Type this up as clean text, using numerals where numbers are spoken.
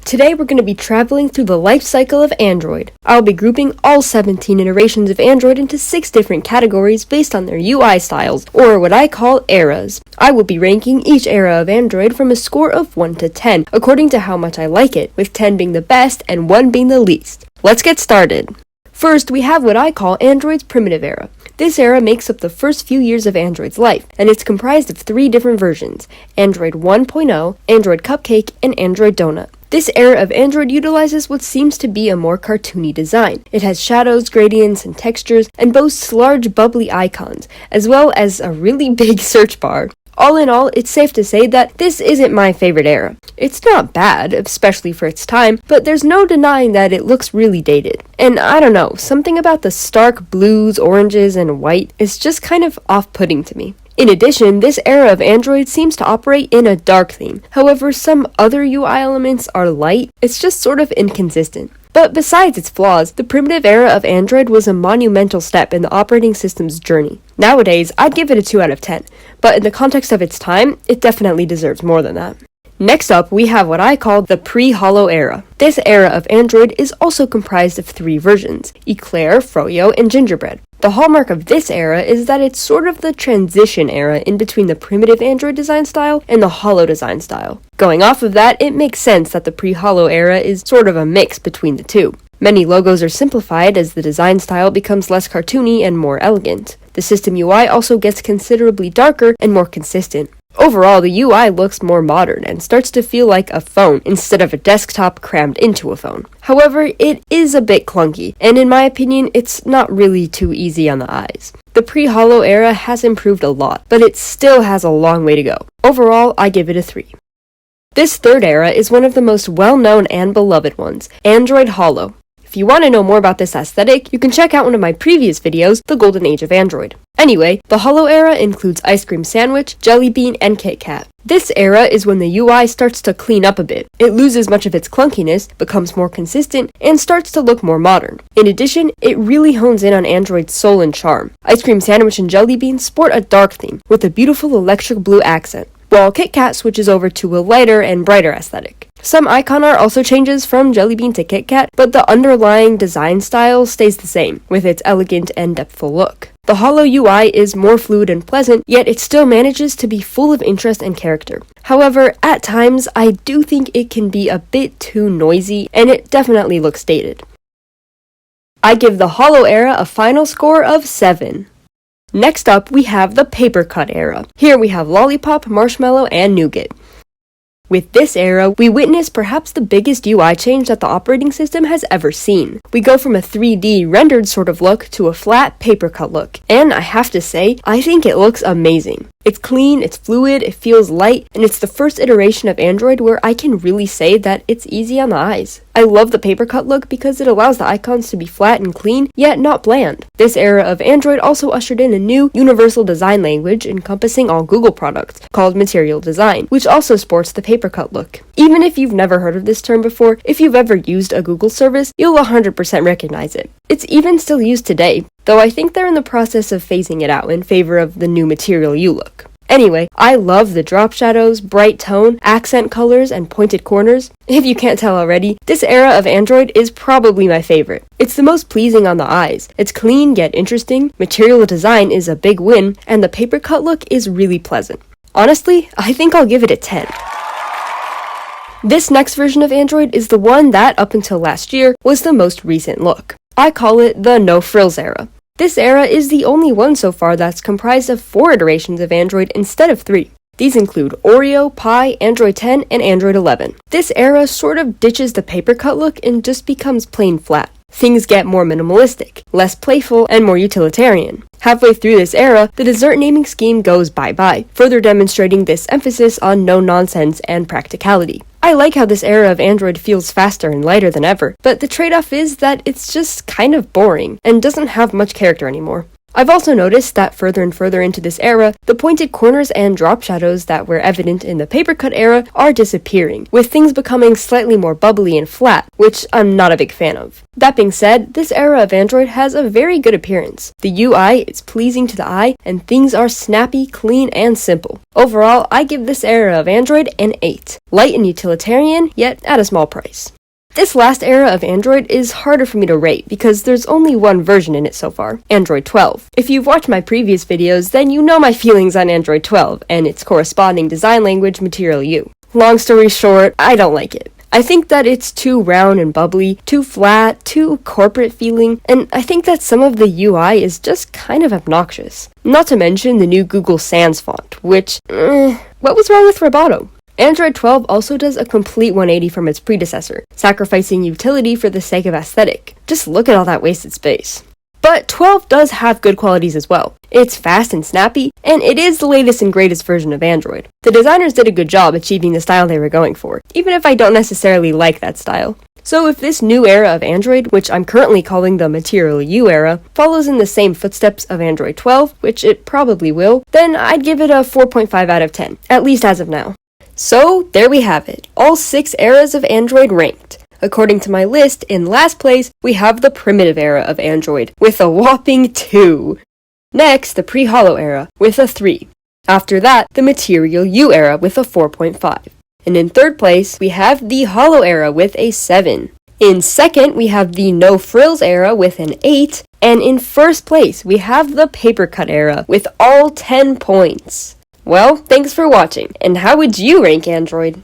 Today we're going to be traveling through the life cycle of Android. I'll be grouping all 17 iterations of Android into 6 different categories based on their UI styles, or what I call eras. I will be ranking each era of Android from a score of 1 to 10, according to how much I like it, with 10 being the best and 1 being the least. Let's get started! First, we have what I call Android's primitive era. This era makes up the first few years of Android's life, and it's comprised of 3 different versions: Android 1.0, Android Cupcake, and Android Donut. This era of Android utilizes what seems to be a more cartoony design. It has shadows, gradients, and textures, and boasts large bubbly icons, as well as a really big search bar. All in all, it's safe to say that this isn't my favorite era. It's not bad, especially for its time, but there's no denying that it looks really dated. And I don't know, something about the stark blues, oranges, and white is just kind of off-putting to me. In addition, this era of Android seems to operate in a dark theme. However, some other UI elements are light. It's just sort of inconsistent. But besides its flaws, the primitive era of Android was a monumental step in the operating system's journey. Nowadays, I'd give it a 2 out of 10, but in the context of its time, it definitely deserves more than that. Next up, we have what I call the pre-Holo era. This era of Android is also comprised of 3 versions: Eclair, Froyo, and Gingerbread. The hallmark of this era is that it's sort of the transition era in between the primitive Android design style and the Holo design style. Going off of that, it makes sense that the pre-Holo era is sort of a mix between the two. Many logos are simplified as the design style becomes less cartoony and more elegant. The system UI also gets considerably darker and more consistent. Overall, the UI looks more modern and starts to feel like a phone instead of a desktop crammed into a phone. However, it is a bit clunky, and in my opinion, it's not really too easy on the eyes. The pre-Holo era has improved a lot, but it still has a long way to go. Overall, I give it a 3. This third era is one of the most well-known and beloved ones, Android Holo. If you want to know more about this aesthetic, you can check out one of my previous videos, The Golden Age of Android. Anyway, the Holo era includes Ice Cream Sandwich, Jelly Bean, and Kit Kat. This era is when the UI starts to clean up a bit. It loses much of its clunkiness, becomes more consistent, and starts to look more modern. In addition, it really hones in on Android's soul and charm. Ice Cream Sandwich and Jelly Bean sport a dark theme, with a beautiful electric blue accent, while Kit Kat switches over to a lighter and brighter aesthetic. Some icon art also changes from Jelly Bean to Kit Kat, but the underlying design style stays the same, with its elegant and depthful look. The Holo UI is more fluid and pleasant, yet it still manages to be full of interest and character. However, at times, I do think it can be a bit too noisy, and it definitely looks dated. I give the Holo era a final score of 7. Next up, we have the Paper Cut era. Here we have Lollipop, Marshmallow, and Nougat. With this era, we witness perhaps the biggest UI change that the operating system has ever seen. We go from a 3D rendered sort of look to a flat paper cut look, and I have to say, I think it looks amazing. It's clean, it's fluid, it feels light, and it's the first iteration of Android where I can really say that it's easy on the eyes. I love the paper cut look because it allows the icons to be flat and clean, yet not bland. This era of Android also ushered in a new universal design language encompassing all Google products, called Material Design, which also sports the paper cut look. Even if you've never heard of this term before, if you've ever used a Google service, you'll 100% recognize it. It's even still used today, though I think they're in the process of phasing it out in favor of the new Material You look. Anyway, I love the drop shadows, bright tone, accent colors, and pointed corners. If you can't tell already, this era of Android is probably my favorite. It's the most pleasing on the eyes. It's clean yet interesting, material design is a big win, and the paper cut look is really pleasant. Honestly, I think I'll give it a 10. This next version of Android is the one that, up until last year, was the most recent look. I call it the No Frills era. This era is the only one so far that's comprised of 4 iterations of Android instead of 3. These include Oreo, Pie, Android 10, and Android 11. This era sort of ditches the paper cut look and just becomes plain flat. Things get more minimalistic, less playful, and more utilitarian. Halfway through this era, the dessert naming scheme goes bye-bye, further demonstrating this emphasis on no-nonsense and practicality. I like how this era of Android feels faster and lighter than ever, but the trade-off is that it's just kind of boring and doesn't have much character anymore. I've also noticed that further and further into this era, the pointed corners and drop shadows that were evident in the paper cut era are disappearing, with things becoming slightly more bubbly and flat, which I'm not a big fan of. That being said, this era of Android has a very good appearance. The UI is pleasing to the eye, and things are snappy, clean, and simple. Overall, I give this era of Android an 8. Light and utilitarian, yet at a small price. This last era of Android is harder for me to rate because there's only one version in it so far, Android 12. If you've watched my previous videos, then you know my feelings on Android 12 and its corresponding design language, Material U. Long story short, I don't like it. I think that it's too round and bubbly, too flat, too corporate feeling, and I think that some of the UI is just kind of obnoxious. Not to mention the new Google Sans font, which, what was wrong with Roboto? Android 12 also does a complete 180 from its predecessor, sacrificing utility for the sake of aesthetic. Just look at all that wasted space. But 12 does have good qualities as well. It's fast and snappy, and it is the latest and greatest version of Android. The designers did a good job achieving the style they were going for, even if I don't necessarily like that style. So if this new era of Android, which I'm currently calling the Material U era, follows in the same footsteps of Android 12, which it probably will, then I'd give it a 4.5 out of 10, at least as of now. So, there we have it, all 6 eras of Android ranked. According to my list, in last place, we have the primitive era of Android, with a whopping 2. Next, the pre-Holo era, with a 3. After that, the Material U era, with a 4.5. And in third place, we have the Holo era, with a 7. In second, we have the No Frills era, with an 8. And in first place, we have the Paper Cut era, with all 10 points. Well, thanks for watching, and how would you rank Android?